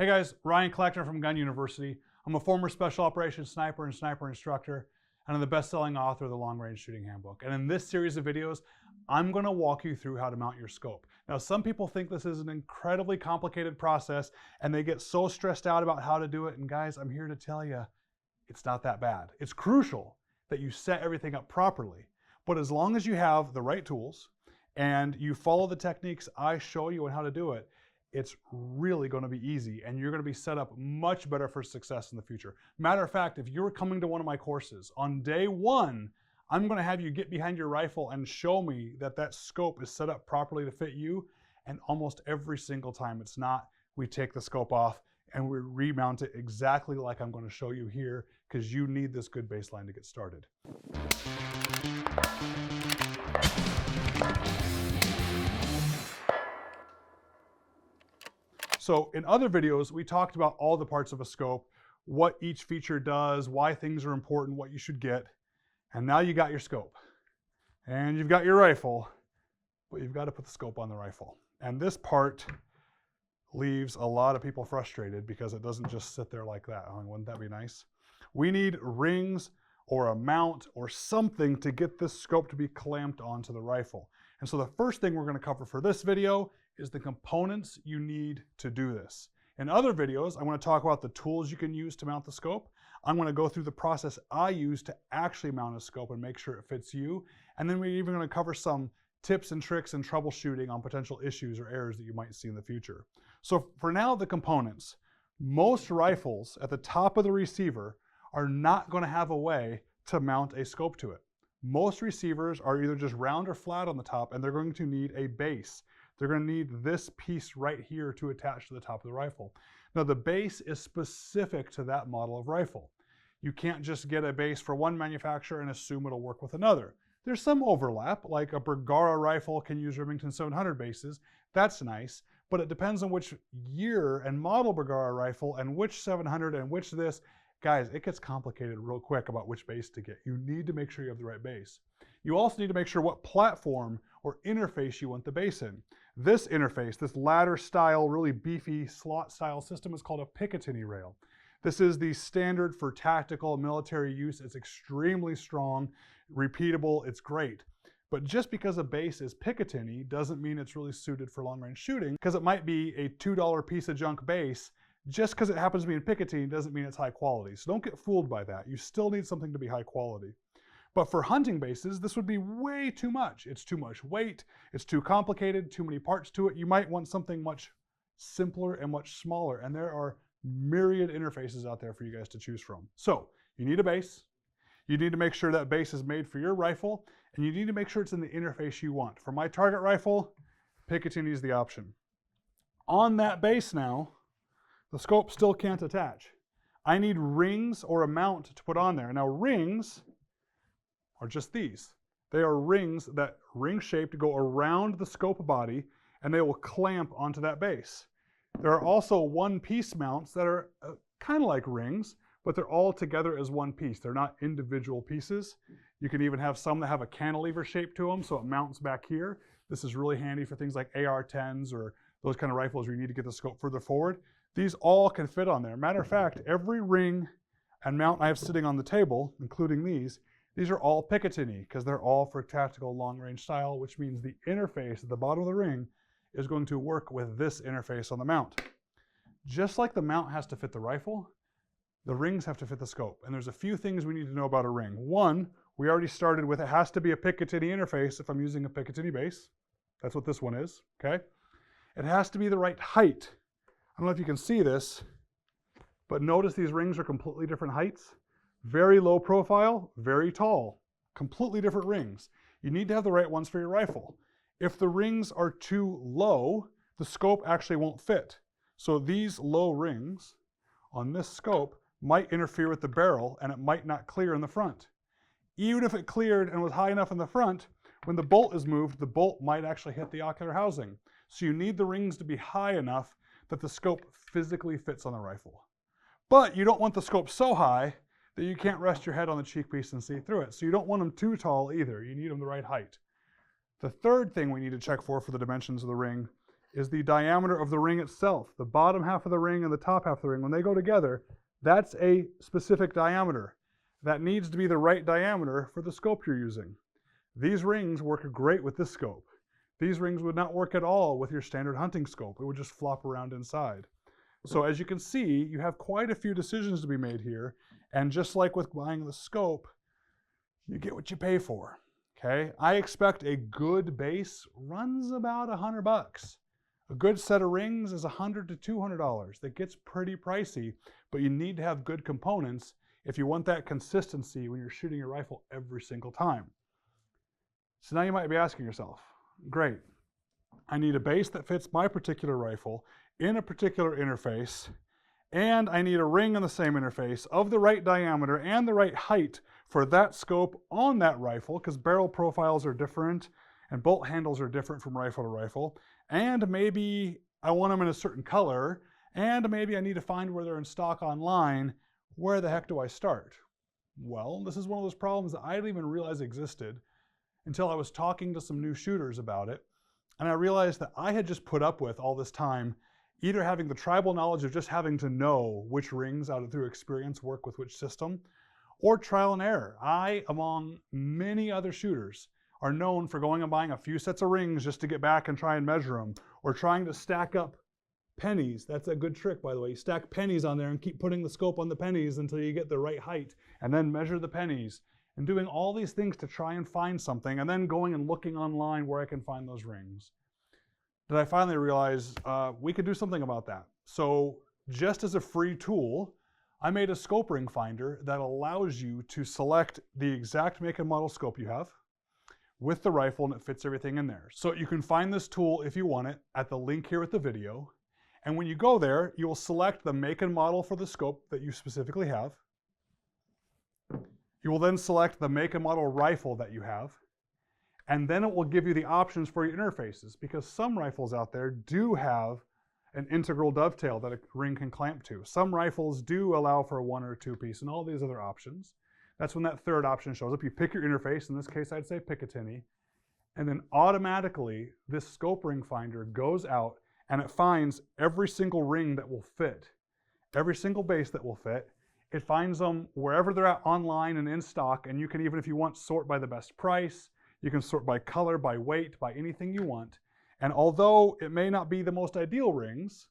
Hey guys, Ryan Cleckner from Gun University. I'm a former special operations sniper and sniper instructor, and I'm the best-selling author of the Long Range Shooting Handbook. And in this series of videos, I'm going to walk you through how to mount your scope. Now, some people think this is an incredibly complicated process, and they get so stressed out about how to do it. And guys, I'm here to tell you, it's not that bad. It's crucial that you set everything up properly. But as long as you have the right tools and you follow the techniques I show you on how to do it, it's really going to be easy and you're going to be set up much better for success in the future. Matter of fact, if you're coming to one of my courses, on day one, I'm going to have you get behind your rifle and show me that that scope is set up properly to fit you. And almost every single time it's not, we take the scope off and we remount it exactly like I'm going to show you here, because you need this good baseline to get started. So in other videos, we talked about all the parts of a scope, what each feature does, why things are important, what you should get. And now you got your scope and you've got your rifle, but you've got to put the scope on the rifle. And this part leaves a lot of people frustrated because it doesn't just sit there like that. Oh, wouldn't that be nice? We need rings or a mount or something to get this scope to be clamped onto the rifle. And so the first thing we're going to cover for this video is the components you need to do this. In other videos, I want to talk about the tools you can use to mount the scope. I'm going to go through the process I use to actually mount a scope and make sure it fits you. And then we're even going to cover some tips and tricks and troubleshooting on potential issues or errors that you might see in the future. So for now, the components. Most rifles at the top of the receiver are not going to have a way to mount a scope to it. Most receivers are either just round or flat on the top, and they're going to need a base. They're going to need this piece right here to attach to the top of the rifle. Now the base is specific to that model of rifle. You can't just get a base for one manufacturer and assume it'll work with another. There's some overlap, like a Bergara rifle can use Remington 700 bases. That's nice, but it depends on which year and model Bergara rifle and which 700 and which this. Guys, it gets complicated real quick about which base to get. You need to make sure you have the right base. You also need to make sure what platform or interface you want the base in. This interface, this ladder style, really beefy slot style system is called a Picatinny rail. This is the standard for tactical and military use. It's extremely strong, repeatable, it's great. But just because a base is Picatinny doesn't mean it's really suited for long range shooting, because it might be a $2 piece of junk base. Just because it happens to be in Picatinny doesn't mean it's high quality. So don't get fooled by that. You still need something to be high quality. But for hunting bases, this would be way too much. It's too much weight, it's too complicated, too many parts to it. You might want something much simpler and much smaller, and there are myriad interfaces out there for you guys to choose from. So you need a base, you need to make sure that base is made for your rifle, and you need to make sure it's in the interface you want. For my target rifle, Picatinny is the option. On that base now, the scope still can't attach. I need rings or a mount to put on there. Now rings are just these. They are rings that ring-shaped go around the scope body, and they will clamp onto that base. There are also one-piece mounts that are kind of like rings, but they're all together as one piece. They're not individual pieces. You can even have some that have a cantilever shape to them, so it mounts back here. This is really handy for things like AR-10s or those kind of rifles where you need to get the scope further forward. These all can fit on there. Matter of fact, every ring and mount I have sitting on the table, including these are all Picatinny because they're all for tactical long-range style, which means the interface at the bottom of the ring is going to work with this interface on the mount. Just like the mount has to fit the rifle, the rings have to fit the scope. And there's a few things we need to know about a ring. One, we already started with it has to be a Picatinny interface if I'm using a Picatinny base. That's what this one is, okay? It has to be the right height. I don't know if you can see this, but notice these rings are completely different heights. Very low profile, very tall, completely different rings. You need to have the right ones for your rifle. If the rings are too low, the scope actually won't fit. So these low rings on this scope might interfere with the barrel and it might not clear in the front. Even if it cleared and was high enough in the front, when the bolt is moved, the bolt might actually hit the ocular housing. So you need the rings to be high enough that the scope physically fits on the rifle. But you don't want the scope so high that you can't rest your head on the cheek piece and see through it. So you don't want them too tall either. You need them the right height. The third thing we need to check for the dimensions of the ring is the diameter of the ring itself. The bottom half of the ring and the top half of the ring, when they go together, that's a specific diameter. That needs to be the right diameter for the scope you're using. These rings work great with this scope. These rings would not work at all with your standard hunting scope. It would just flop around inside. So as you can see, you have quite a few decisions to be made here. And just like with buying the scope, you get what you pay for. Okay? I expect a good base runs about $100. A good set of rings is $100 to $200. That gets pretty pricey, but you need to have good components if you want that consistency when you're shooting your rifle every single time. So now you might be asking yourself, great, I need a base that fits my particular rifle in a particular interface, and I need a ring in the same interface of the right diameter and the right height for that scope on that rifle, because barrel profiles are different and bolt handles are different from rifle to rifle, and maybe I want them in a certain color, and maybe I need to find where they're in stock online. Where the heck do I start? Well, this is one of those problems that I didn't even realize existed until I was talking to some new shooters about it, and I realized that I had just put up with all this time either having the tribal knowledge of just having to know which rings out of through experience work with which system, or trial and error. I, among many other shooters, are known for going and buying a few sets of rings just to get back and try and measure them, or trying to stack up pennies. That's a good trick, by the way. You stack pennies on there and keep putting the scope on the pennies until you get the right height, and then measure the pennies, and doing all these things to try and find something, and then going and looking online where I can find those rings. That I finally realized we could do something about that. So just as a free tool, I made a scope ring finder that allows you to select the exact make and model scope you have with the rifle, and it fits everything in there. So you can find this tool if you want it at the link here with the video. And when you go there, you will select the make and model for the scope that you specifically have. You will then select the make and model rifle that you have. And then it will give you the options for your interfaces, because some rifles out there do have an integral dovetail that a ring can clamp to. Some rifles do allow for a 1 or 2 piece and all these other options. That's when that third option shows up. You pick your interface, in this case I'd say Picatinny, and then automatically this scope ring finder goes out and it finds every single ring that will fit, every single base that will fit. It finds them wherever they're at online and in stock, and you can even, if you want, sort by the best price. You can sort by color, by weight, by anything you want. And although it may not be the most ideal rings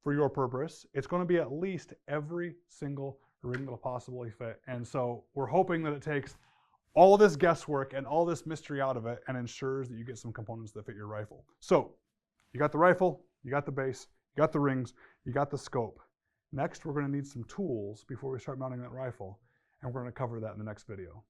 for your purpose, it's going to be at least every single ring that will possibly fit. And so we're hoping that it takes all this guesswork and all this mystery out of it and ensures that you get some components that fit your rifle. So you got the rifle, you got the base, you got the rings, you got the scope. Next, we're going to need some tools before we start mounting that rifle, and we're going to cover that in the next video.